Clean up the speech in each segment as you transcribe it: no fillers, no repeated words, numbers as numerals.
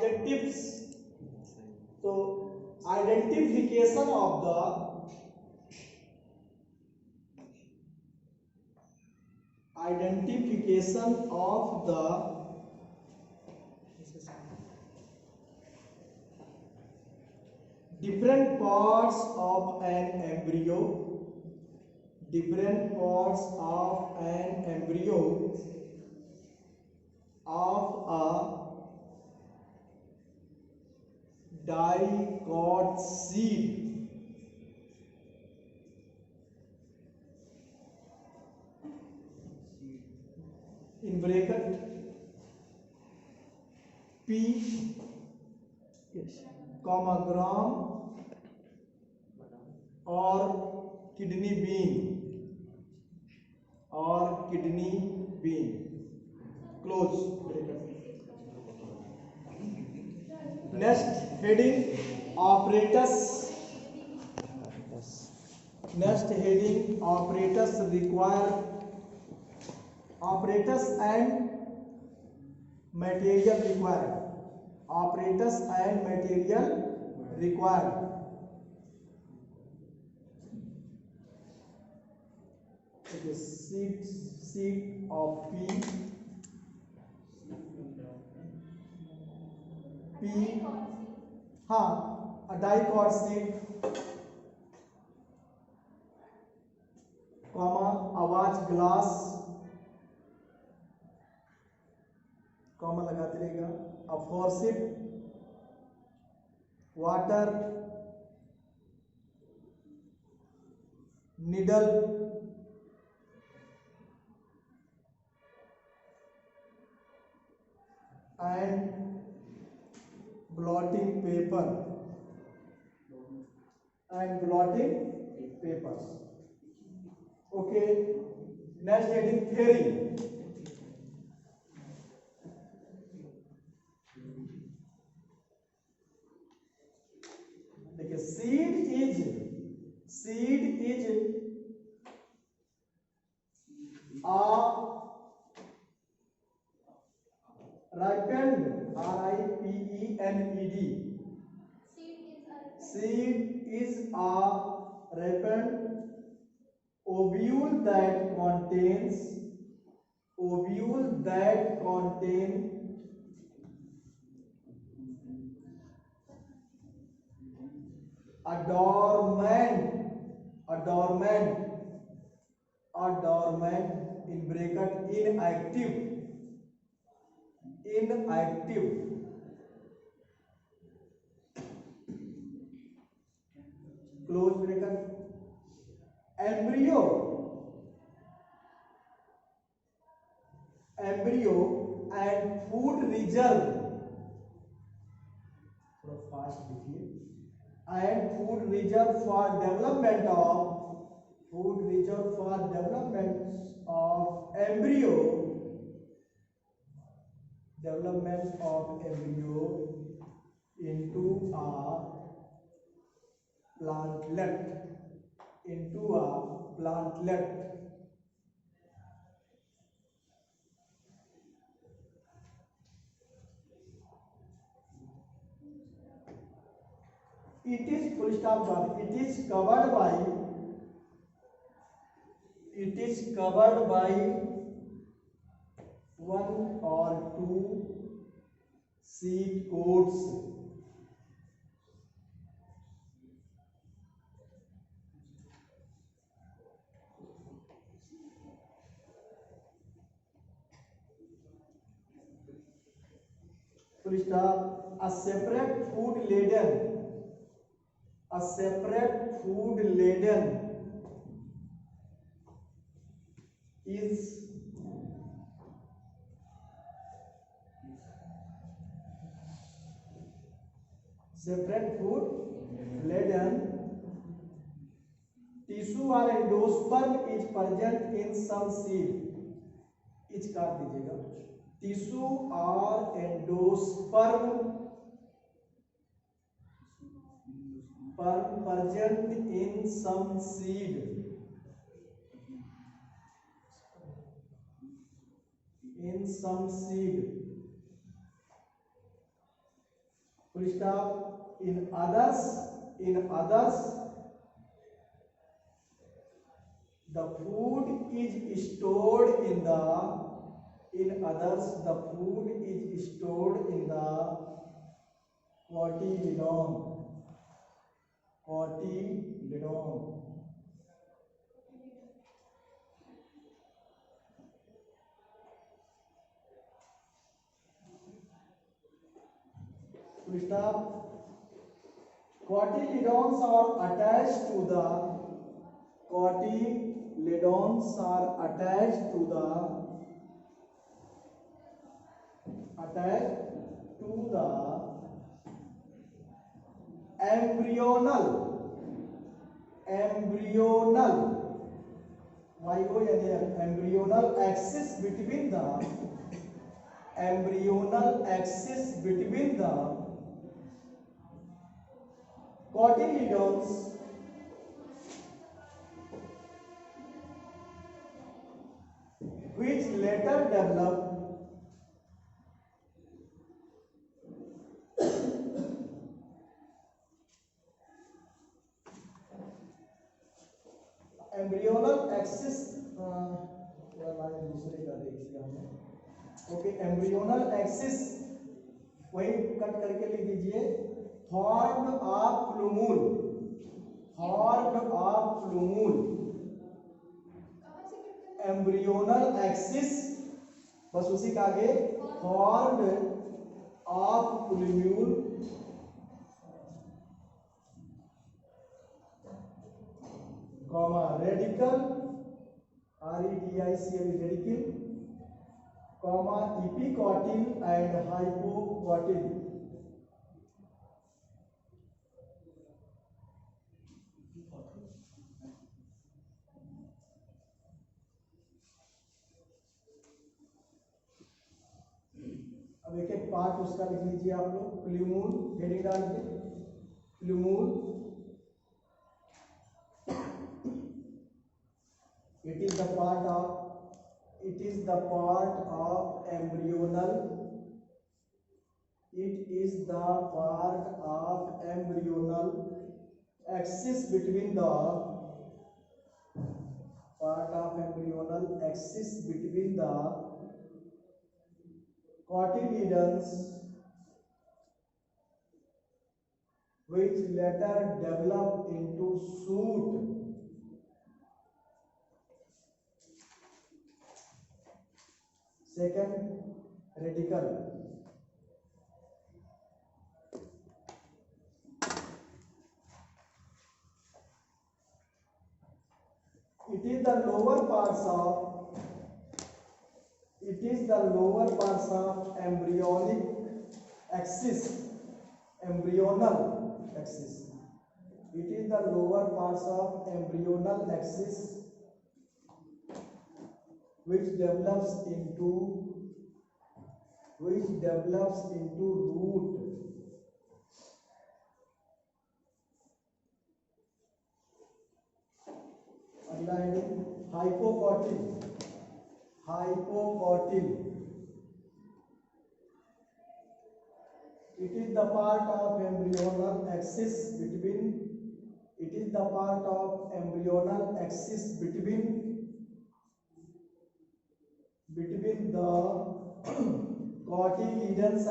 Objectives. तो identification of the different parts of an embryo, different parts of an embryo of a dicot seed in bracket P, comma gram or kidney bean close bracket. Next heading apparatus. Next heading apparatus require apparatus and material required. Apparatus and material required. Okay, seed of P, हाँ, a dicot seed, comma आवाज glass, comma लगाते रहेगा, a forceps, water, needle, and blotting paper papers. Okay, next heading theory. देखिए seed is a ripened, ripened, seed is a ripened ovule that contain a dormant in bracket inactive close bracket. Embryo and food reserve, थोड़ा fast लिखिए, and food reserve for development of embryo into a plantlet. It is full stop job. It is covered by one or two seed coats. Full stop. A separate food laden is tissue or endosperm is present in some seed. Etch काट दीजिएगा. Tissue or endosperm present in some seed. full stop. In others, the food is stored in the cotyledon. Full stop. Cotyledons are attached to the embryonal embryonal axis between the cotyledons, which later develop embryonal axis line दूसरे का देखिए हमने। Okay, embryonal axis वही cut करके लिख दीजिए, horn of plumule. Embryonal axis, बस उसी का आगे horn of plumule, comma radical REDICL radical, comma epicotyl and hypocotyl. अब एक एक पार्ट उसका लिख लीजिए आप लोग। प्लूमूल हेडिंग डाल के, plumule it is the part of embryonal axis between the cotyledons, which later develop into shoot. Second, radical. It is the lower parts of embryonic axis, embryonal axis. It is the lower parts of embryonal axis which develops into root. अगला है हाइपोकॉटिल। It is the part of embryonal axis between the cotyledons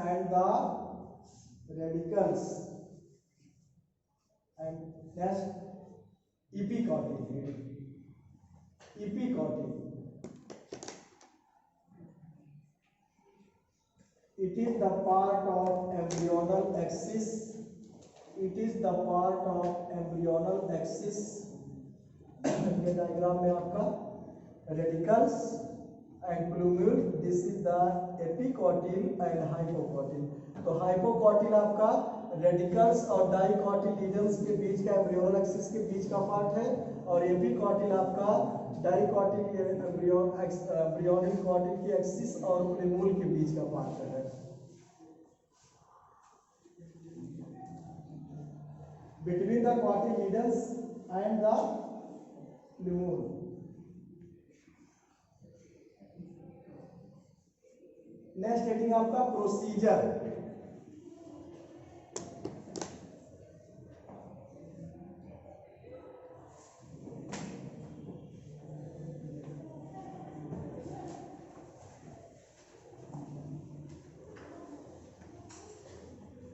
and the radicals. And next, epicotyl. It is the part of embryonal axis. ये diagram में आपका radicals and plumule, this is the epicotyl and hypocotyl. तो hypocotyl आपका radicals और डाइकॉटिलीडन्स के बीच का embryonal axis के बीच का पार्ट है, और एपिकॉटिल आपका डाइकॉटिल एम्ब्रियोनिक कॉटिल की एक्सिस और प्लूम्यूल के बीच का पार्ट है। Between the cotyledons and the plumule. Next heading आपका प्रोसीजर।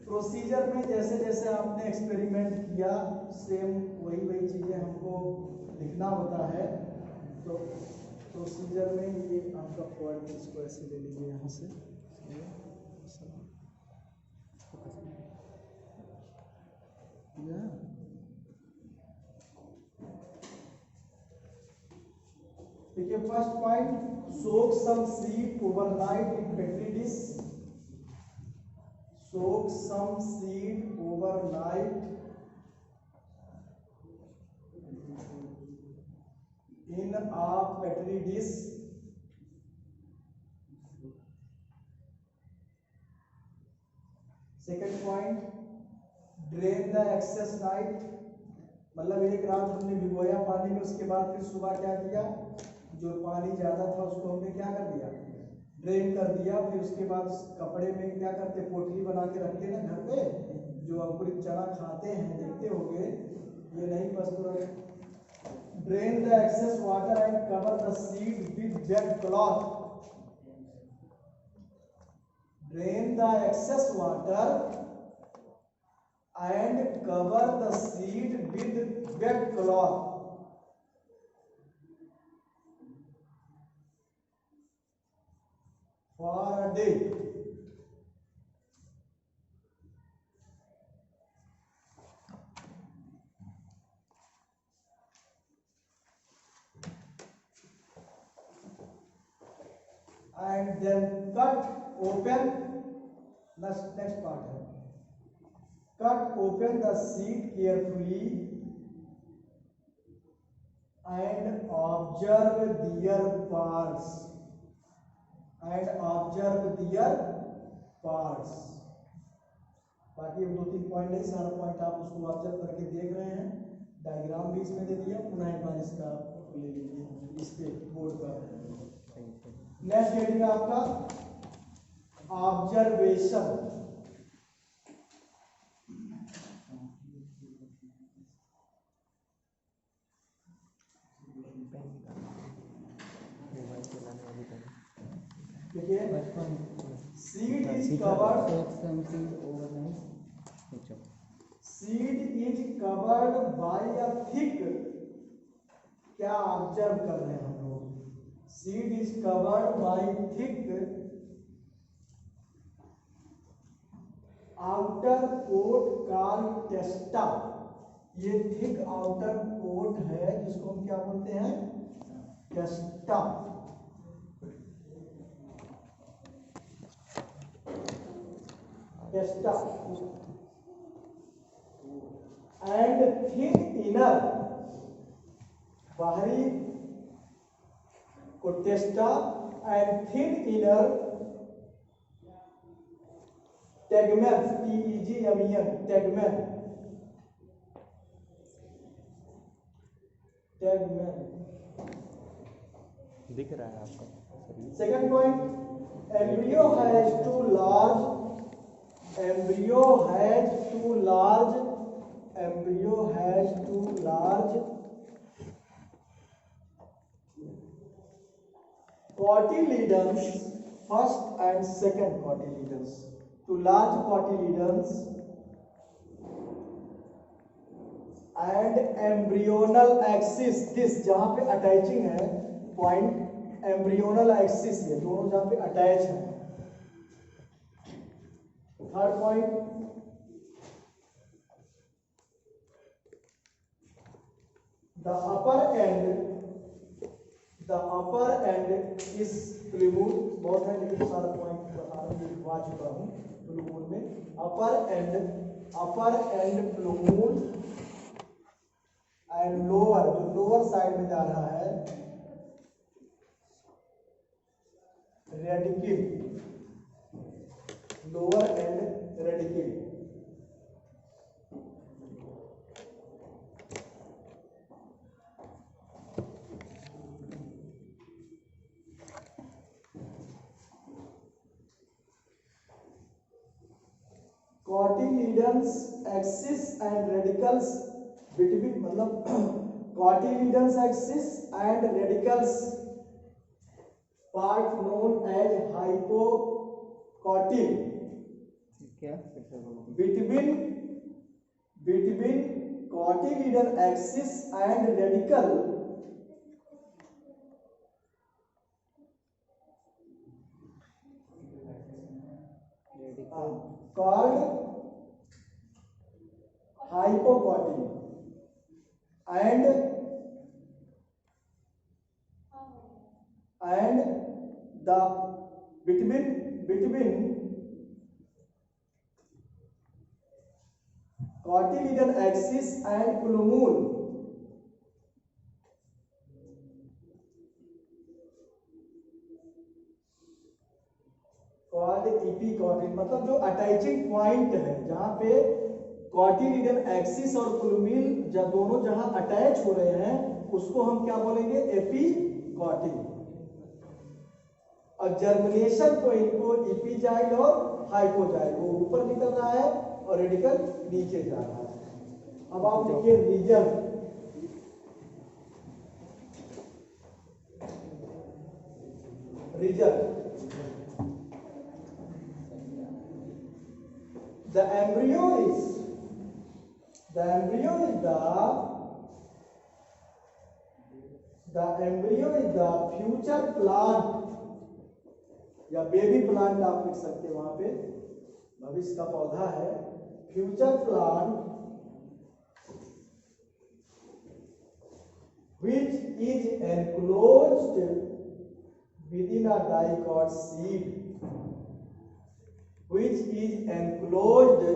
प्रोसीजर में जैसे जैसे आपने एक्सपेरिमेंट किया सेम वही चीजें हमको लिखना होता है। तो प्रोसीजर में ये आपका पॉइंट, इसको ऐसे ले लीजिए यहाँ से। देखिए first point, soak some seed overnight in petri dish. Soak some seed overnight in a petri dish. Second point, drain the excess night, मतलब एक रात हमने भिगोया पानी में, उसके बाद फिर सुबह क्या किया, जो पानी ज्यादा था उसको हमने क्या कर दिया, ड्रेन कर दिया। फिर उसके बाद कपड़े में क्या करते, पोटली बना के रखते ना घर पे, जो अंकुरित चना खाते हैं, देखते होंगे, ये नहीं बस तुरंत। Drain the excess water and cover the seed with wet cloth. Drain the excess water and cover the seed with wet cloth. For a day. And then cut open, next part है, cut open the seed carefully and observe their parts, बाकी अब 2-3 point नहीं, सारा point आप उसको observe करके देख रहे हैं। डायग्राम भी इसमें दे दिया, पुनः एक बार इसका ले लीजिए इस पे बोर्ड पर। नेक्स्ट हेडिंग आपका ऑब्जर्वेशन। देखिए seed is covered, seed is covered by a thick, क्या ऑब्जर्व कर रहे हैं हम लोग, seed is covered by thick outer coat called testa. ये थिक आउटर कोट है जिसको हम क्या बोलते हैं, testa. Testa and thin inner, बाहरी को testa and thin inner tegmen, TEGMEN, tegmen, tegmen दिख रहा है आपको। Second point, embryo has two large, embryo has two large, embryo has two large cotyledons, first and second cotyledons, two large cotyledons and embryonal axis, this जहां पे attaching है point, embryonal axis, ये दोनों जहां पे अटैच है। Third point, the upper end is plumule, बहुत है लेकिन सारा पॉइंट लिखवा चुका हूँ। प्लूमूल में अपर एंड प्लूमूल एंड लोअर, जो लोअर साइड में जा रहा है रेडिकिल, lower and रेडिकिल। cotyledons axis and radicals between मतलब cotyledons axis and radicals part known as hypocotyl क्या फिर से बोलो। between cotyledon axis and radical called hypocotyl and the between cotyledon axis and plumule called epicotyl मतलब जो attaching point है जहां पे कॉटिलिडन एक्सिस और प्लूमिल जब दोनों जहां अटैच हो रहे हैं उसको हम क्या बोलेंगे एपिकॉटिल। और जर्मिनेशन पॉइंट को इपिजाइल और हाइपोजाइल वो ऊपर निकल रहा है और रेडिकल नीचे जा रहा है। अब आप देखिए reason the embryo is the future plant या बेबी प्लांट आप लिख सकते हैं वहां पे भविष्य का पौधा है future plant which is enclosed within a dicot seed which is enclosed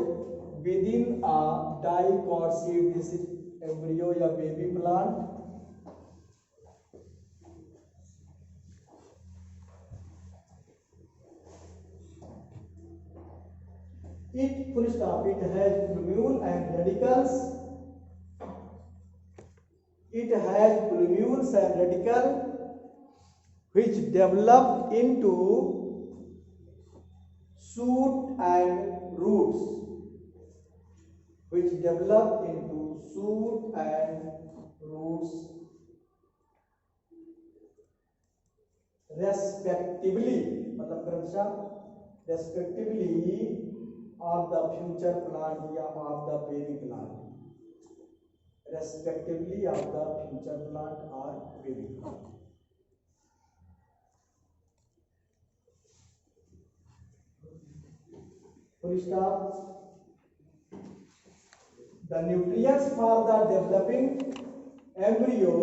within a dicot seed. This is embryo या baby plant. It full stop. It has plumule and radicals. It has plumules and radicals which develop into shoot and roots respectively मतलब क्रमशः respectively of the future plant या of the baby plant respectively of the future plant or baby plant। full stop। The nutrients for the developing embryo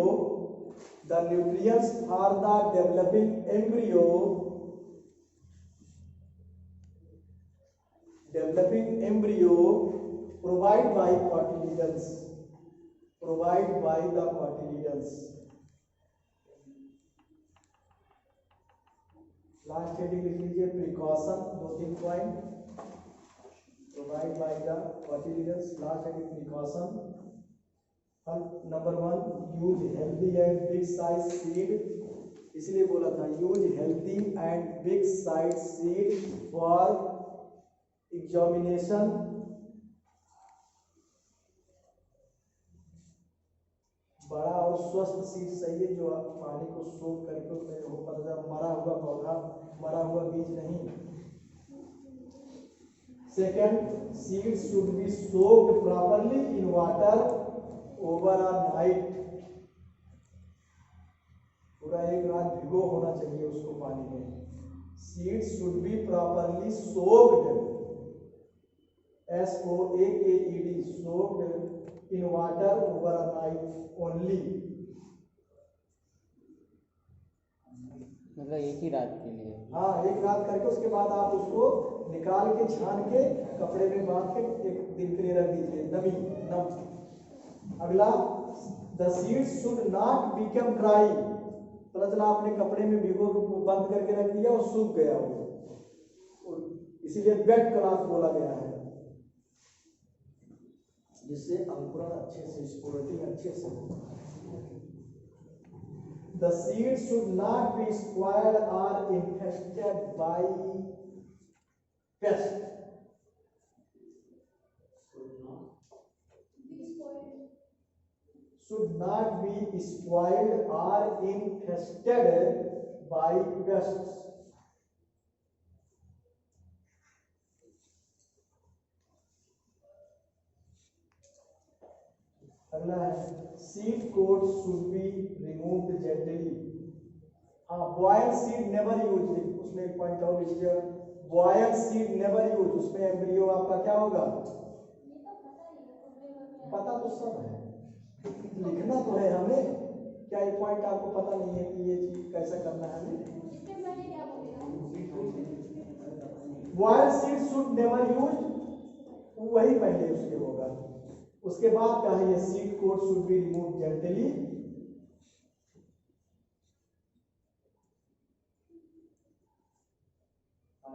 provide by the cotyledons। Last heading लिख लीजिए precaution 2-3 point provide by the cotyledons। last heading precaution। Number 1 use healthy and big size seed इसलिए बोला था use healthy and big size seed for examination. बड़ा और स्वस्थ seed सही है जो पानी को सोख करके उसमें हो पता मरा हुआ पौधा मरा हुआ बीज नहीं। Second, seeds should be soaked properly in water over a night। पूरा एक रात भिगो होना चाहिए उसको पानी में। Seeds should be properly soaked, SOAKED, soaked in water over a night only। मतलब एक ही रात के लिए। हाँ एक रात करके उसके बाद आप उसको निकाल के छान के कपड़े में बांध के एक दिन के लिए रख दीजिए नम। अगला the seeds should not become dry. पता चला आपने कपड़े में भिगो के बंद करके रख दिया और सूख गया वो इसीलिए वेट क्लॉथ बोला गया है जिससे अंकुरण अच्छे से स्पोर्टिंग अच्छे से हो। The seeds should not be spoiled or infested by pests। should not be spoiled or infested by pests. अगला है seed coat should be removed gently. हाँ, बॉयल सीड नेवर यूज, उसमें एक पॉइंट और लीजिए, बॉयल सीड नेवर यूज, उसमें embryo आपका क्या होगा, पता तो सब है, लिखना तो है हमें, क्या ये पॉइंट आपको पता नहीं है कि ये चीज कैसा करना है हमें? Boil seed should never use, वही पहले उसके होगा। उसके बाद क्या है, ये seed coat should be remove gently.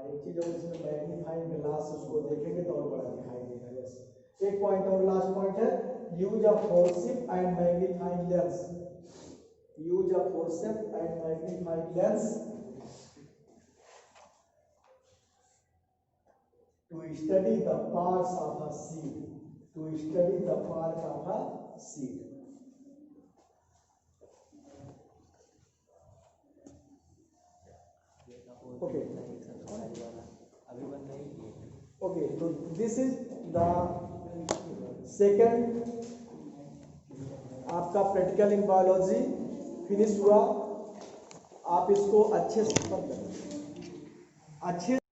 एक चीज और इसमें मैग्नीफाइंग ग्लास उसको देखेंगे तो और बड़ा दिखाई देगा। यस, एक पॉइंट और लास्ट पॉइंट है, use of forcep and magnifying lens. Use of forcep and magnifying lens to study the parts of a seed, to study the part of a seed. Okay, okay, so this is the second आपका practical in biology finish हुआ। आप इसको अच्छे से अच्छे